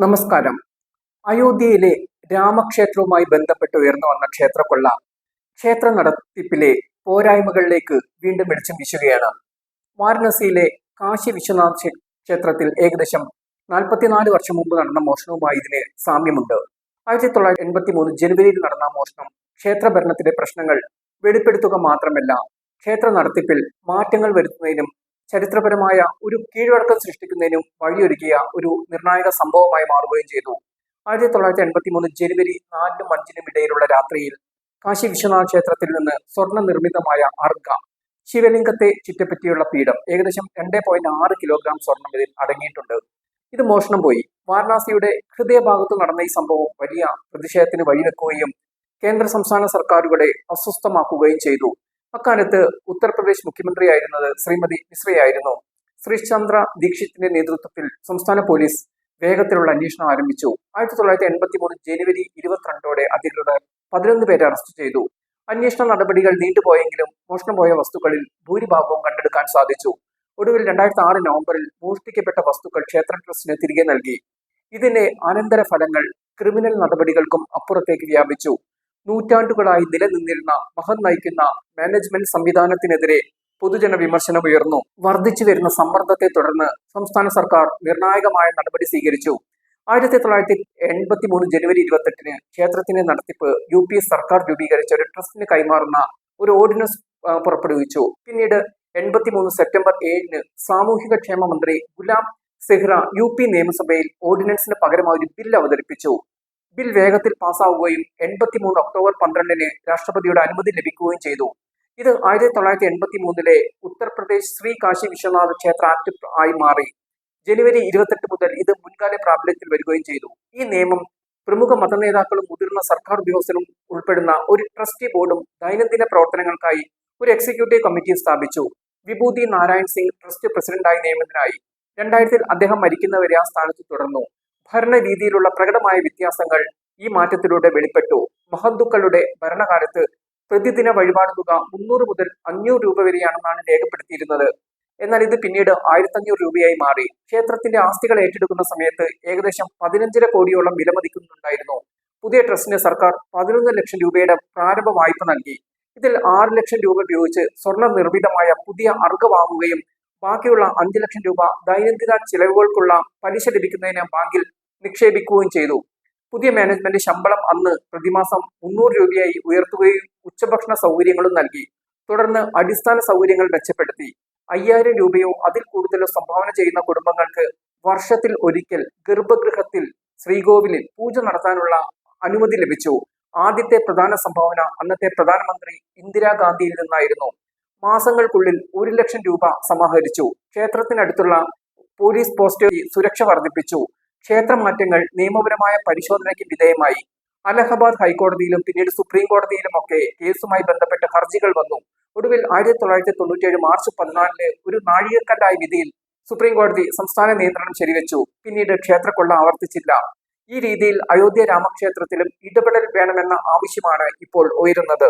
നമസ്കാരം. അയോധ്യയിലെ രാമക്ഷേത്രവുമായി ബന്ധപ്പെട്ട് ഉയർന്നു വന്ന ക്ഷേത്രക്കൊള്ള ക്ഷേത്ര നടത്തിപ്പിലെ പോരായ്മകളിലേക്ക് വീണ്ടും വെളിച്ചം വീശുകയാണ്. വാരണസിയിലെ കാശി വിശ്വനാഥ് ക്ഷേത്രത്തിൽ ഏകദേശം 44 വർഷം മുമ്പ് നടന്ന മോഷണവുമായി ഇതിന് സാമ്യമുണ്ട്. 1983 ജനുവരിയിൽ നടന്ന മോഷണം ക്ഷേത്ര ഭരണത്തിലെ പ്രശ്നങ്ങൾ വെളിപ്പെടുത്തുക മാത്രമല്ല, ക്ഷേത്ര നടത്തിപ്പിൽ മാറ്റങ്ങൾ വരുത്തുന്നതിനും ചരിത്രപരമായ ഒരു കീഴ്വഴക്കം സൃഷ്ടിക്കുന്നതിനും വഴിയൊരുക്കിയ ഒരു നിർണായക സംഭവമായി മാറുകയും ചെയ്തു. 1983 ജനുവരി 4-നും 5-നും ഇടയിലുള്ള രാത്രിയിൽ കാശി വിശ്വനാഥ ക്ഷേത്രത്തിൽ നിന്ന് സ്വർണ്ണ നിർമ്മിതമായ അർഘ ശിവലിംഗത്തെ ചുറ്റപ്പറ്റിയുള്ള പീഠം ഏകദേശം 2.6 കിലോഗ്രാം സ്വർണം ഇതിൽ അടങ്ങിയിട്ടുണ്ട്. ഇത് മോഷണം പോയി. വാരണാസിയുടെ ഹൃദയഭാഗത്ത് നടന്ന ഈ സംഭവം വലിയ പ്രതിഷേധത്തിന് വഴിവെക്കുകയും കേന്ദ്ര സംസ്ഥാന സർക്കാരുകളെ അസ്വസ്ഥമാക്കുകയും ചെയ്തു. അക്കാലത്ത് ഉത്തർപ്രദേശ് മുഖ്യമന്ത്രിയായിരുന്നത് ശ്രീമതി മിശ്രയായിരുന്നു. ശ്രീചന്ദ്ര ദീക്ഷിത്തിന്റെ നേതൃത്വത്തിൽ സംസ്ഥാന പോലീസ് വേഗത്തിലുള്ള അന്വേഷണം ആരംഭിച്ചു. 1983 ജനുവരി 22 അധികൃതർ 11 പേരെ അറസ്റ്റ് ചെയ്തു. അന്വേഷണ നടപടികൾ നീണ്ടുപോയെങ്കിലും മോഷണം പോയ വസ്തുക്കളിൽ ഭൂരിഭാഗവും കണ്ടെടുക്കാൻ സാധിച്ചു. ഒടുവിൽ 2006 നവംബറിൽ മോഷ്ടിക്കപ്പെട്ട വസ്തുക്കൾ ക്ഷേത്ര ട്രസ്റ്റിന് തിരികെ നൽകി. ഇതിന്റെ അനന്തര ഫലങ്ങൾ ക്രിമിനൽ നടപടികൾക്കും അപ്പുറത്തേക്ക് വ്യാപിച്ചു. നൂറ്റാണ്ടുകളായി നിലനിന്നിരുന്ന മഹത് നയിക്കുന്ന മാനേജ്മെന്റ് സംവിധാനത്തിനെതിരെ പൊതുജന വിമർശനം ഉയർന്നു. വർദ്ധിച്ചു വരുന്ന സമ്മർദ്ദത്തെ തുടർന്ന് സംസ്ഥാന സർക്കാർ നിർണായകമായ നടപടി സ്വീകരിച്ചു. 1983 ജനുവരി 28-ന് ക്ഷേത്രത്തിന്റെ നടത്തിപ്പ് UP സർക്കാർ രൂപീകരിച്ച ഒരു ട്രസ്റ്റിന് കൈമാറുന്ന ഒരു ഓർഡിനൻസ് പുറപ്പെടുവിച്ചു. പിന്നീട് 83 സെപ്റ്റംബർ 7-ന് സാമൂഹിക ക്ഷേമ മന്ത്രി ഗുലാം സെഹ്റ UP നിയമസഭയിൽ ഓർഡിനൻസിന് പകരമായി ഒരു ബിൽ അവതരിപ്പിച്ചു. ബിൽ വേഗത്തിൽ പാസ്സാവുകയും 83 ഒക്ടോബർ 12-ന് രാഷ്ട്രപതിയുടെ അനുമതി ലഭിക്കുകയും ചെയ്തു. ഇത് 1983-ലെ ഉത്തർപ്രദേശ് ശ്രീ കാശി വിശ്വനാഥ് ക്ഷേത്ര ആക്ട് ആയി മാറി. ജനുവരി 28 മുതൽ ഇത് മുൻകാല പ്രാബല്യത്തിൽ വരികയും ചെയ്തു. ഈ നിയമം പ്രമുഖ മതനേതാക്കളും മുതിർന്ന സർക്കാർ ഉദ്യോഗസ്ഥരും ഉൾപ്പെടുന്ന ഒരു ട്രസ്റ്റി ബോർഡും ദൈനംദിന പ്രവർത്തനങ്ങൾക്കായി ഒരു എക്സിക്യൂട്ടീവ് കമ്മിറ്റിയും സ്ഥാപിച്ചു. വിഭൂതി നാരായൺ സിംഗ് ട്രസ്റ്റ് പ്രസിഡന്റായി നിയമിതനായി. 2000-ൽ അദ്ദേഹം മരിക്കുന്നവരെ ആ സ്ഥാനത്ത് തുടർന്നു. ഭരണരീതിയിലുള്ള പ്രകടമായ വ്യത്യാസങ്ങൾ ഈ മാറ്റത്തിലൂടെ വെളിപ്പെട്ടു. മഹന്തുക്കളുടെ ഭരണകാലത്ത് പ്രതിദിന വഴിപാട് തുക 300 മുതൽ 500 രൂപ വരെയാണെന്നാണ് രേഖപ്പെടുത്തിയിരുന്നത്. എന്നാൽ ഇത് പിന്നീട് 1500 രൂപയായി മാറി. ക്ഷേത്രത്തിന്റെ ആസ്തികൾ ഏറ്റെടുക്കുന്ന സമയത്ത് ഏകദേശം 15.5 കോടിയോളം വിലമതിക്കുന്നുണ്ടായിരുന്നു. പുതിയ ട്രസ്റ്റിന് സർക്കാർ 11 ലക്ഷം രൂപയുടെ പ്രാരംഭ വായ്പ നൽകി. ഇതിൽ 6 ലക്ഷം രൂപ ഉപയോഗിച്ച് സ്വർണ്ണ നിർമ്മിതമായ പുതിയ അർഘ വാങ്ങുകയും ബാക്കിയുള്ള 5 ലക്ഷം രൂപ ദൈനംദിന ചിലവുകൾക്കുള്ള പലിശ ലഭിക്കുന്നതിന് ബാങ്കിൽ നിക്ഷേപിക്കുകയും ചെയ്തു. പുതിയ മാനേജ്മെന്റ് ശമ്പളം അന്ന് പ്രതിമാസം 300 രൂപയായി ഉയർത്തുകയും ഉച്ചഭക്ഷണ സൗകര്യങ്ങളും നൽകി. തുടർന്ന് അടിസ്ഥാന സൗകര്യങ്ങൾ മെച്ചപ്പെടുത്തി. 5000 രൂപയോ അതിൽ കൂടുതലോ സംഭാവന ചെയ്യുന്ന കുടുംബങ്ങൾക്ക് വർഷത്തിൽ ഒരിക്കൽ ഗർഭഗൃഹത്തിൽ ശ്രീകോവിലിൽ പൂജ നടത്താനുള്ള അനുമതി ലഭിച്ചു. ആദ്യത്തെ പ്രധാന സംഭാവന അന്നത്തെ പ്രധാനമന്ത്രി ഇന്ദിരാഗാന്ധിയിൽ നിന്നായിരുന്നു. മാസങ്ങൾക്കുള്ളിൽ 1 ലക്ഷം രൂപ സമാഹരിച്ചു. ക്ഷേത്രത്തിനടുത്തുള്ള പോലീസ് പോസ്റ്റ് സുരക്ഷ വർദ്ധിപ്പിച്ചു. ക്ഷേത്രമാറ്റങ്ങൾ നിയമപരമായ പരിശോധനയ്ക്ക് വിധേയമായി. അലഹബാദ് ഹൈക്കോടതിയിലും പിന്നീട് സുപ്രീം കോടതിയിലുമൊക്കെ കേസുമായി ബന്ധപ്പെട്ട ഹർജികൾ വന്നു. ഒടുവിൽ 1997 മാർച്ച് 14-ന് ഒരു നാഴികക്കല്ലായ വിധിയിൽ സുപ്രീം കോടതി സംസ്ഥാന നിയന്ത്രണം ശരിവെച്ചു. പിന്നീട് ക്ഷേത്രക്കൊള്ള ആവർത്തിച്ചില്ല. ഈ രീതിയിൽ അയോധ്യ രാമക്ഷേത്രത്തിലും ഇടപെടൽ വേണമെന്ന ആവശ്യമാണ് ഇപ്പോൾ ഉയരുന്നത്.